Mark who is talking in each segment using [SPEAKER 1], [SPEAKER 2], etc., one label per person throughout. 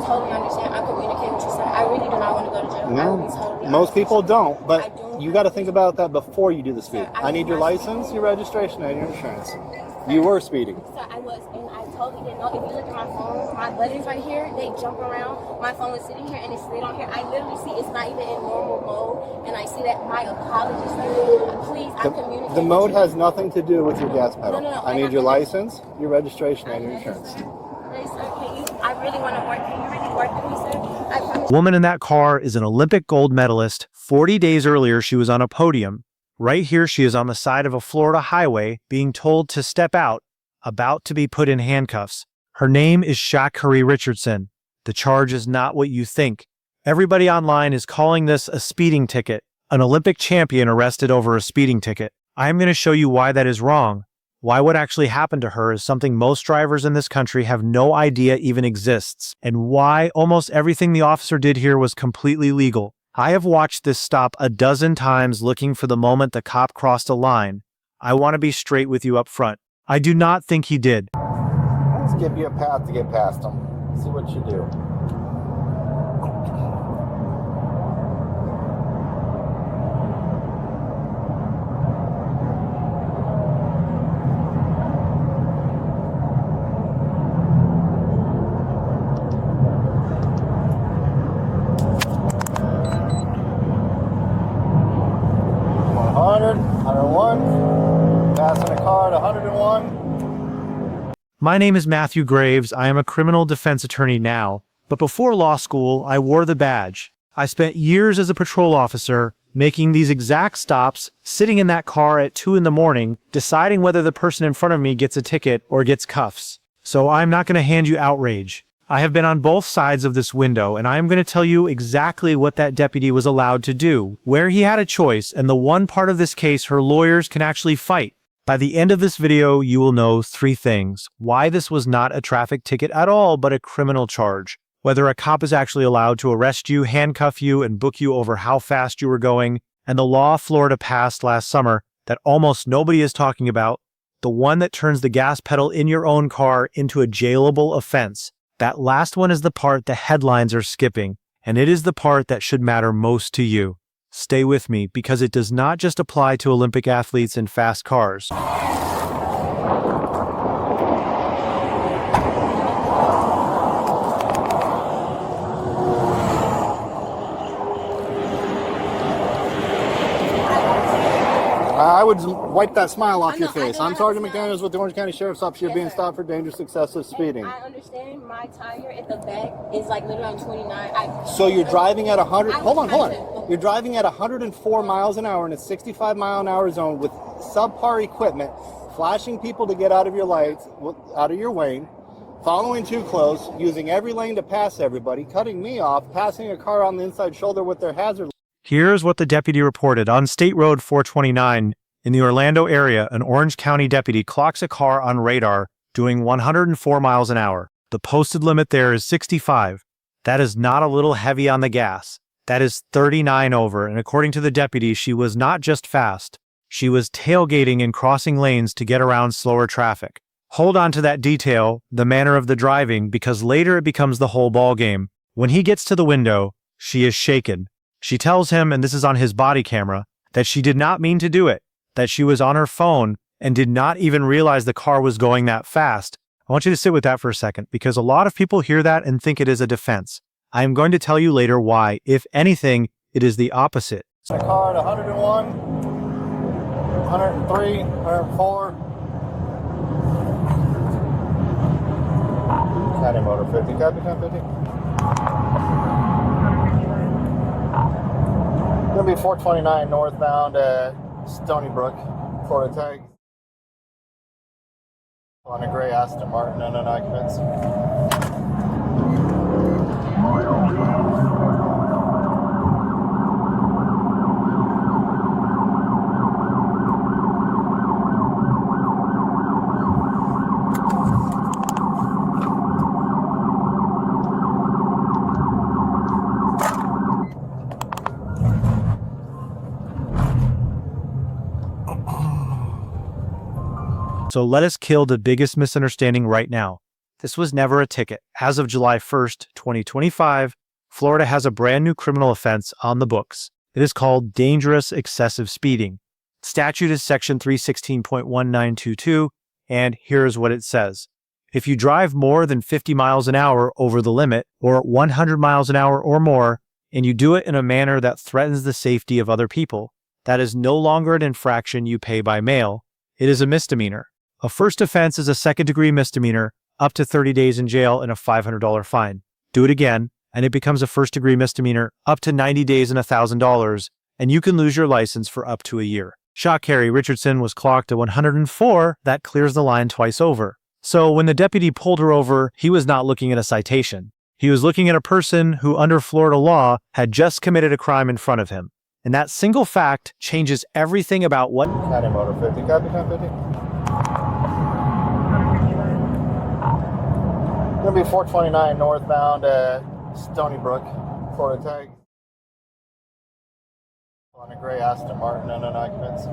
[SPEAKER 1] totally understand. I communicate with you, sir. I really do not want to go to jail.
[SPEAKER 2] No, most people don't, but you got to think about that before you do the speed. I need your license, your registration, and your insurance. You were speeding.
[SPEAKER 1] Sir, I was, and I totally didn't know. If you look at my phone, my buttons right here, they jump around. My phone is sitting here, and it's slid on here. I literally see it's not even in normal mode, and I see that. My apologies, sir. Please, I communicate.
[SPEAKER 2] The mode has nothing to do with your gas pedal.
[SPEAKER 1] No.
[SPEAKER 2] I need your license, your registration, and your insurance.
[SPEAKER 1] I really want to work. Can you really work with me, sir? I promise.
[SPEAKER 3] The woman in that car is an Olympic gold medalist. 40 days earlier, she was on a podium. Right here, she is on the side of a Florida highway being told to step out, about to be put in handcuffs. Her name is Sha'Carri Richardson. The charge is not what you think. Everybody online is calling this a speeding ticket, an Olympic champion arrested over a speeding ticket. I am going to show you why that is wrong. Why what actually happened to her is something most drivers in this country have no idea even exists, and why almost everything the officer did here was completely legal. I have watched this stop a dozen times looking for the moment the cop crossed a line. I want to be straight with you up front. I do not think he did.
[SPEAKER 2] Let's give you a path to get past them. See what you do. Passing a car at 101.
[SPEAKER 3] My name is Matthew Graves. I am a criminal defense attorney now, but before law school, I wore the badge. I spent years as a patrol officer, making these exact stops, sitting in that car at 2 in the morning, deciding whether the person in front of me gets a ticket or gets cuffs. So I'm not going to hand you outrage. I have been on both sides of this window, and I am going to tell you exactly what that deputy was allowed to do, where he had a choice, and the one part of this case her lawyers can actually fight. By the end of this video, you will know 3 things. Why this was not a traffic ticket at all, but a criminal charge. Whether a cop is actually allowed to arrest you, handcuff you, and book you over how fast you were going, and the law Florida passed last summer that almost nobody is talking about, the one that turns the gas pedal in your own car into a jailable offense. That last one is the part the headlines are skipping, and it is the part that should matter most to you. Stay with me, because it does not just apply to Olympic athletes in fast cars.
[SPEAKER 2] I would wipe that smile off your face. I'm Sergeant McDaniels with the Orange County Sheriff's Office. You're being stopped for dangerous excessive speeding.
[SPEAKER 1] I understand my tire at the back is like literally on 29.
[SPEAKER 2] So you're driving at 100. Hold on. You're driving at 104 miles an hour in a 65 mile an hour zone with subpar equipment, flashing people to get out of your lights, out of your lane, following too close, using every lane to pass everybody, cutting me off, passing a car on the inside shoulder with their hazard.
[SPEAKER 3] Here's what the deputy reported. On State Road 429 in the Orlando area, an Orange County deputy clocks a car on radar doing 104 miles an hour. The posted limit there is 65. That is not a little heavy on the gas. That is 39 over, and according to the deputy, she was not just fast. She was tailgating and crossing lanes to get around slower traffic. Hold on to that detail, the manner of the driving, because later it becomes the whole ballgame. When he gets to the window, she is shaken. She tells him, and this is on his body camera, that she did not mean to do it, that she was on her phone and did not even realize the car was going that fast. I want you to sit with that for a second, because a lot of people hear that and think it is a defense. I am going to tell you later why, if anything, it is the opposite.
[SPEAKER 2] A car at 101, 103, 104. County motor 50, copy 1050. Gonna be 429 northbound at Stony Brook, Florida tag. On a gray Aston Martin and an occupants.
[SPEAKER 3] So let us kill the biggest misunderstanding right now. This was never a ticket. As of July 1st, 2025, Florida has a brand new criminal offense on the books. It is called dangerous excessive speeding. Statute is section 316.1922, and here's what it says. If you drive more than 50 miles an hour over the limit, or 100 miles an hour or more, and you do it in a manner that threatens the safety of other people, that is no longer an infraction you pay by mail. It is a misdemeanor. A first offense is a second-degree misdemeanor, up to 30 days in jail and a $500 fine. Do it again, and it becomes a first-degree misdemeanor, up to 90 days and $1,000, and you can lose your license for up to a year. Sha'Carri Richardson was clocked at 104. That clears the line twice over. So when the deputy pulled her over, he was not looking at a citation. He was looking at a person who, under Florida law, had just committed a crime in front of him. And that single fact changes everything about what...
[SPEAKER 2] County Motor 50, copy, 50. Gonna be 429 northbound at Stony Brook, Florida tag. On a gray Aston Martin, unknown occupants.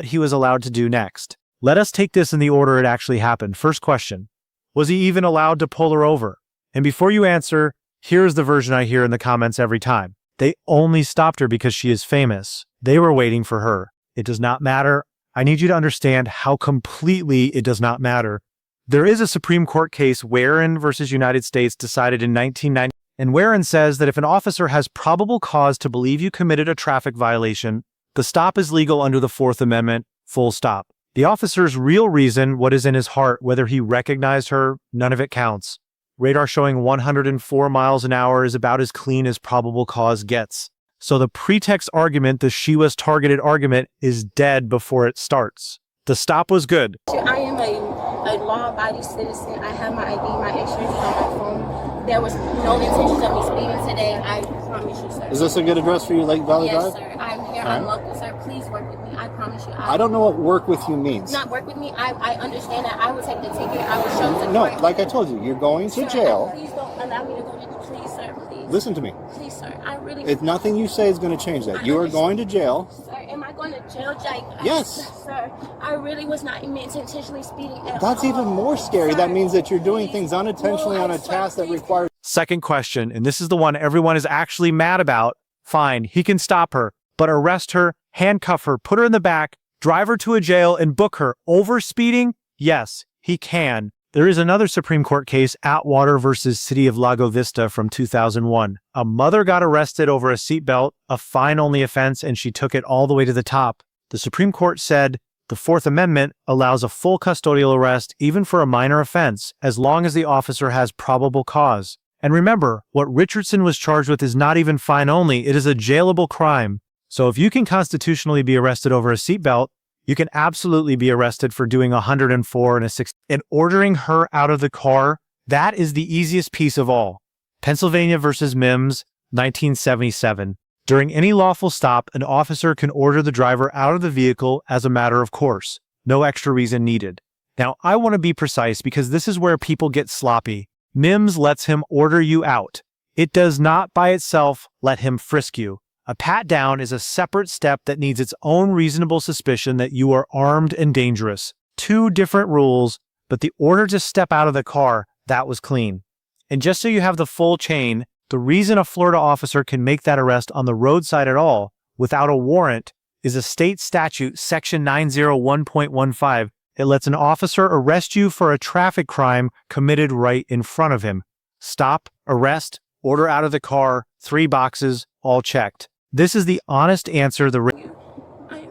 [SPEAKER 3] He was allowed to do next. Let us take this in the order it actually happened. First question, was he even allowed to pull her over? And before you answer, here's the version I hear in the comments every time. They only stopped her because she is famous. They were waiting for her. It does not matter. I need you to understand how completely it does not matter. There is a Supreme Court case, Whren versus United States, decided in 1990, and Whren says that if an officer has probable cause to believe you committed a traffic violation, the stop is legal under the Fourth Amendment, full stop. The officer's real reason, what is in his heart, whether he recognized her, none of it counts. Radar showing 104 miles an hour is about as clean as probable cause gets. So the pretext argument, the she was targeted argument, is dead before it starts. The stop was good.
[SPEAKER 1] I am a law-abiding citizen. I have my ID, my insurance on my phone. There was no intentions of me speeding today. I promise you, sir.
[SPEAKER 2] Is this a good address for you, Lake Valley Drive?
[SPEAKER 1] Yes, sir. I'm here. I'm local, sir. Please work with me. I promise you.
[SPEAKER 2] I don't know what work with you means.
[SPEAKER 1] Not work with me. I understand that. I will take the ticket. I will show the
[SPEAKER 2] No,
[SPEAKER 1] court.
[SPEAKER 2] like I told you, you're going to jail.
[SPEAKER 1] Please don't allow me to go to jail. Please, sir. Please.
[SPEAKER 2] Listen to me.
[SPEAKER 1] Please, sir. I really...
[SPEAKER 2] It's nothing you say is going to change that. You are going to jail.
[SPEAKER 1] Sir, am I going to jail, Jake?
[SPEAKER 2] Yes.
[SPEAKER 1] Sir, I really was not meant to intentionally speeding at
[SPEAKER 2] That's
[SPEAKER 1] all.
[SPEAKER 2] even more scary.
[SPEAKER 1] Sir,
[SPEAKER 2] that means that you're doing
[SPEAKER 1] please.
[SPEAKER 2] things unintentionally
[SPEAKER 1] No,
[SPEAKER 2] on a
[SPEAKER 1] sir,
[SPEAKER 2] task that
[SPEAKER 1] please.
[SPEAKER 2] requires...
[SPEAKER 3] Second question, and this is the one everyone is actually mad about. Fine, he can stop her, but arrest her, handcuff her, put her in the back, drive her to a jail, and book her. Over speeding? Yes, he can. There is another Supreme Court case, Atwater versus City of Lago Vista from 2001. A mother got arrested over a seatbelt, a fine-only offense, and she took it all the way to the top. The Supreme Court said the Fourth Amendment allows a full custodial arrest even for a minor offense, as long as the officer has probable cause. And remember, what Richardson was charged with is not even fine-only, it is a jailable crime. So if you can constitutionally be arrested over a seatbelt, you can absolutely be arrested for doing 104 and a 6. And ordering her out of the car, that is the easiest piece of all. Pennsylvania versus Mimms, 1977. During any lawful stop, an officer can order the driver out of the vehicle as a matter of course. No extra reason needed. Now, I want to be precise because this is where people get sloppy. Mimms lets him order you out. It does not by itself let him frisk you. A pat-down is a separate step that needs its own reasonable suspicion that you are armed and dangerous. Two different rules, but the order to step out of the car, that was clean. And just so you have the full chain, the reason a Florida officer can make that arrest on the roadside at all, without a warrant, is a state statute, section 901.15. It lets an officer arrest you for a traffic crime committed right in front of him. Stop, arrest, order out of the car, 3 boxes, all checked. This is the honest answer.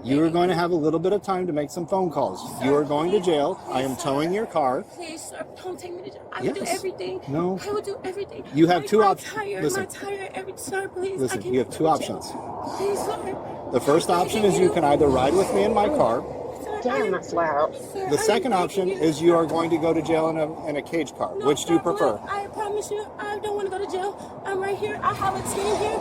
[SPEAKER 2] You are going to have a little bit of time to make some phone calls. You are going to jail. I am towing your car.
[SPEAKER 1] Please, sir, don't take me to jail. I will do everything.
[SPEAKER 2] No.
[SPEAKER 1] I will do everything.
[SPEAKER 2] You have two options.
[SPEAKER 1] Listen. Sir, please.
[SPEAKER 2] Listen, you have two options.
[SPEAKER 1] Please, sir.
[SPEAKER 2] The first option is you can either ride with me in my car,
[SPEAKER 1] Sir, Damn, that's loud.
[SPEAKER 2] The second option is you are going to go to jail in a cage car.
[SPEAKER 1] No,
[SPEAKER 2] Which do you prefer?
[SPEAKER 1] I promise you, I don't want to go to jail. I'm right here. I have a team here.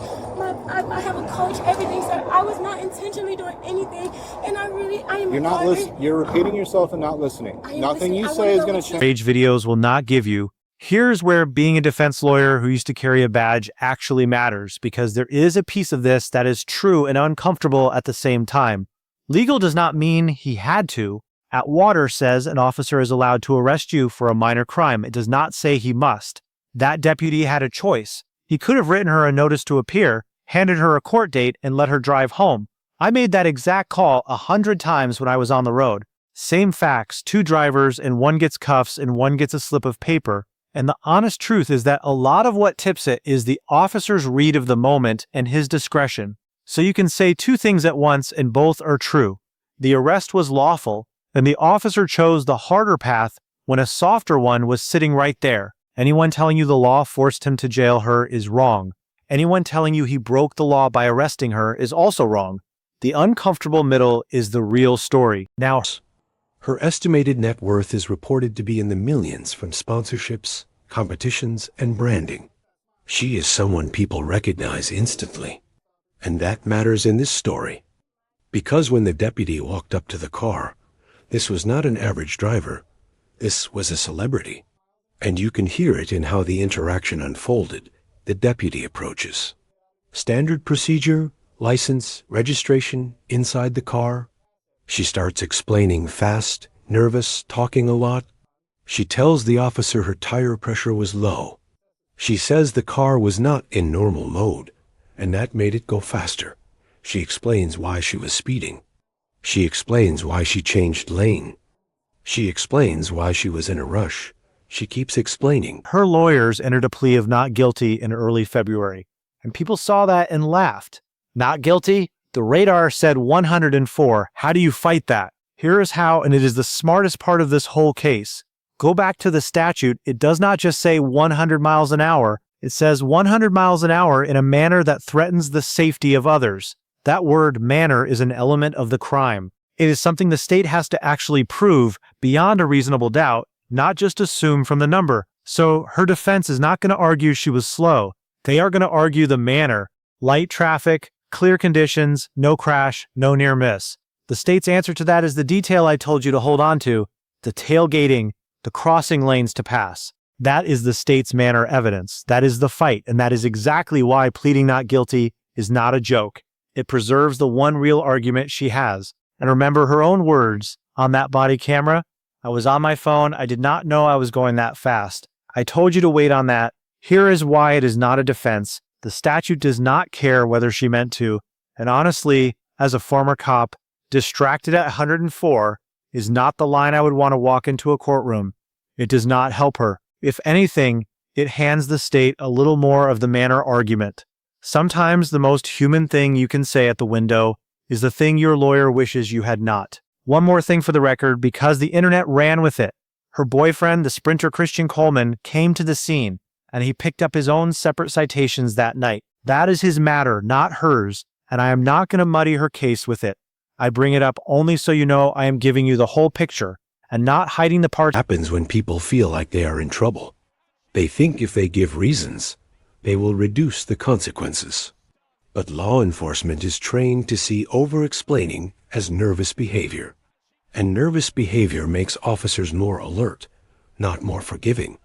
[SPEAKER 1] I have a coach, everything, sir. I was not intentionally doing anything, and I am.
[SPEAKER 2] You're not listening. You're repeating yourself and not listening. Nothing you say is going to change.
[SPEAKER 3] Outrage videos will not give you. Here's where being a defense lawyer who used to carry a badge actually matters, because there is a piece of this that is true and uncomfortable at the same time. Legal does not mean he had to. Atwater says an officer is allowed to arrest you for a minor crime. It does not say he must. That deputy had a choice. He could have written her a notice to appear, handed her a court date, and let her drive home. I made that exact call 100 times when I was on the road. Same facts, 2 drivers, and one gets cuffs and one gets a slip of paper. And the honest truth is that a lot of what tips it is the officer's read of the moment and his discretion. So you can say 2 things at once and both are true. The arrest was lawful, and the officer chose the harder path when a softer one was sitting right there. Anyone telling you the law forced him to jail her is wrong. Anyone telling you he broke the law by arresting her is also wrong. The uncomfortable middle is the real story. Now,
[SPEAKER 4] her estimated net worth is reported to be in the millions from sponsorships, competitions, and branding. She is someone people recognize instantly. And that matters in this story. Because when the deputy walked up to the car, this was not an average driver. This was a celebrity. And you can hear it in how the interaction unfolded. The deputy approaches. Standard procedure, license, registration, inside the car. She starts explaining fast, nervous, talking a lot. She tells the officer her tire pressure was low. She says the car was not in normal mode, and that made it go faster. She explains why she was speeding. She explains why she changed lane. She explains why she was in a rush. She keeps explaining.
[SPEAKER 3] Her lawyers entered a plea of not guilty in early February, and people saw that and laughed. Not guilty? The radar said 104. How do you fight that? Here is how, and it is the smartest part of this whole case. Go back to the statute. It does not just say 100 miles an hour. It says 100 miles an hour in a manner that threatens the safety of others. That word manner is an element of the crime. It is something the state has to actually prove beyond a reasonable doubt, not just assume from the number. So her defense is not going to argue she was slow. They are going to argue the manner. Light traffic, clear conditions, no crash, no near miss. The state's answer to that is the detail I told you to hold on to, the tailgating, the crossing lanes to pass. That is the state's manner evidence. That is the fight, and that is exactly why pleading not guilty is not a joke. It preserves the one real argument she has. And remember her own words on that body camera. I was on my phone. I did not know I was going that fast. I told you to wait on that. Here is why it is not a defense. The statute does not care whether she meant to. And honestly, as a former cop, distracted at 104 is not the line I would want to walk into a courtroom. It does not help her. If anything, it hands the state a little more of the manner argument. Sometimes the most human thing you can say at the window is the thing your lawyer wishes you had not. One more thing for the record, because the internet ran with it. Her boyfriend, the sprinter Christian Coleman, came to the scene, and he picked up his own separate citations that night. That is his matter, not hers, and I am not going to muddy her case with it. I bring it up only so you know I am giving you the whole picture, and not hiding the parts.
[SPEAKER 4] Happens when people feel like they are in trouble. They think if they give reasons, they will reduce the consequences. But law enforcement is trained to see over-explaining as nervous behavior. And nervous behavior makes officers more alert, not more forgiving.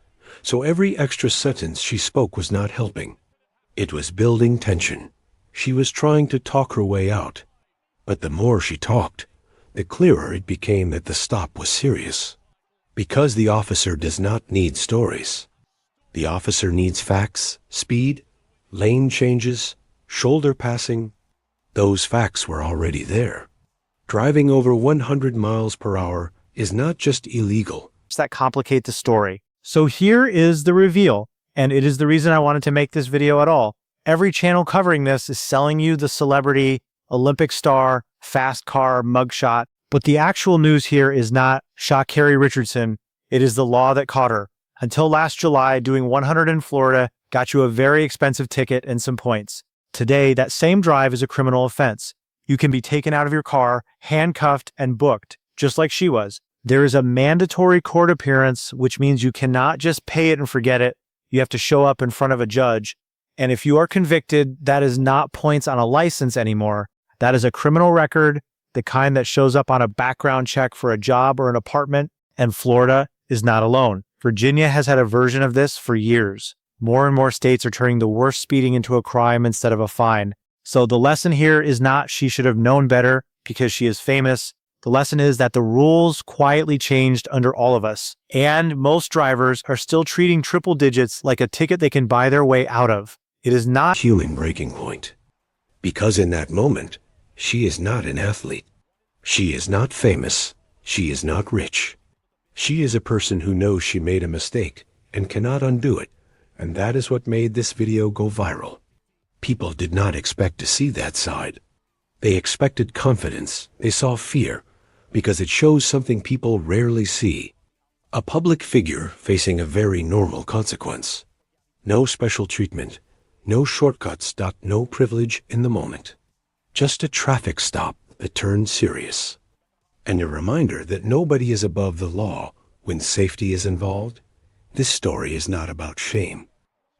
[SPEAKER 4] So every extra sentence she spoke was not helping. It was building tension. She was trying to talk her way out. But the more she talked, the clearer it became that the stop was serious. Because the officer does not need stories. The officer needs facts, speed, lane changes, shoulder passing. Those facts were already there. Driving over 100 miles per hour is not just illegal.
[SPEAKER 3] That complicate the story. So here is the reveal, and it is the reason I wanted to make this video at all. Every channel covering this is selling you the celebrity, Olympic star, fast car, mugshot, but the actual news here is not Sha'Carri Richardson. It is the law that caught her. Until last July, doing 100 in Florida got you a very expensive ticket and some points. Today, that same drive is a criminal offense. You can be taken out of your car, handcuffed, and booked. just like she was. There is a mandatory court appearance, which means you cannot just pay it and forget it. You have to show up in front of a judge. And if you are convicted, that is not points on a license anymore. That is a criminal record, the kind that shows up on a background check for a job or an apartment. And Florida is not alone. Virginia has had a version of this for years. More and more states are turning the worst speeding into a crime instead of a fine. So the lesson here is not she should have known better because she is famous. The lesson is that the rules quietly changed under all of us, and most drivers are still treating triple digits like a ticket they can buy their way out of. It is not
[SPEAKER 4] Human breaking point. Because in that moment, she is not an athlete. She is not famous. She is not rich. She is a person who knows she made a mistake and cannot undo it, and that is what made this video go viral. People did not expect to see that side. They expected confidence. They saw fear, because it shows something people rarely see. A public figure facing a very normal consequence. No special treatment, no shortcuts, no privilege in the moment. Just a traffic stop that turned serious. And a reminder that nobody is above the law when safety is involved. This story is not about shame.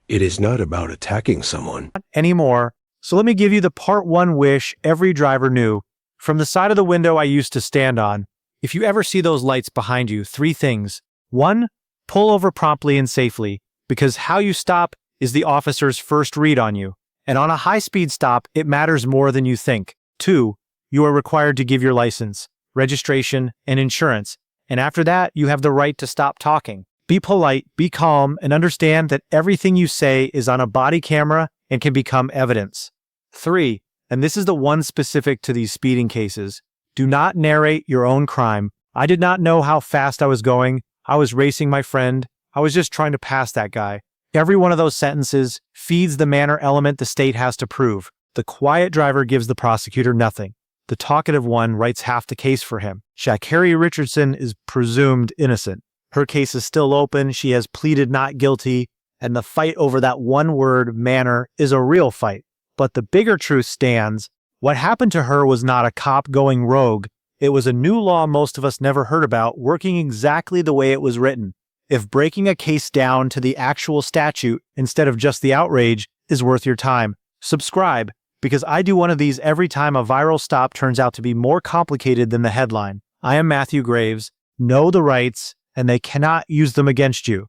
[SPEAKER 4] It is not about attacking someone
[SPEAKER 3] anymore. So let me give you the part one wish every driver knew. From the side of the window I used to stand on, if you ever see those lights behind you, 3 things. 1, pull over promptly and safely, because how you stop is the officer's first read on you. And on a high-speed stop, it matters more than you think. 2, you are required to give your license, registration, and insurance. And after that, you have the right to stop talking. Be polite, be calm, and understand that everything you say is on a body camera and can become evidence. 3, and this is the one specific to these speeding cases, do not narrate your own crime. I did not know how fast I was going. I was racing my friend. I was just trying to pass that guy. Every one of those sentences feeds the manner element the state has to prove. The quiet driver gives the prosecutor nothing. The talkative one writes half the case for him. Sha'Carri Richardson is presumed innocent. Her case is still open. She has pleaded not guilty. And the fight over that one word, manner, is a real fight. But the bigger truth stands. What happened to her was not a cop going rogue. It was a new law most of us never heard about, working exactly the way it was written. If breaking a case down to the actual statute instead of just the outrage is worth your time, subscribe, because I do one of these every time a viral stop turns out to be more complicated than the headline. I am Matthew Graves. Know the rights, and they cannot use them against you.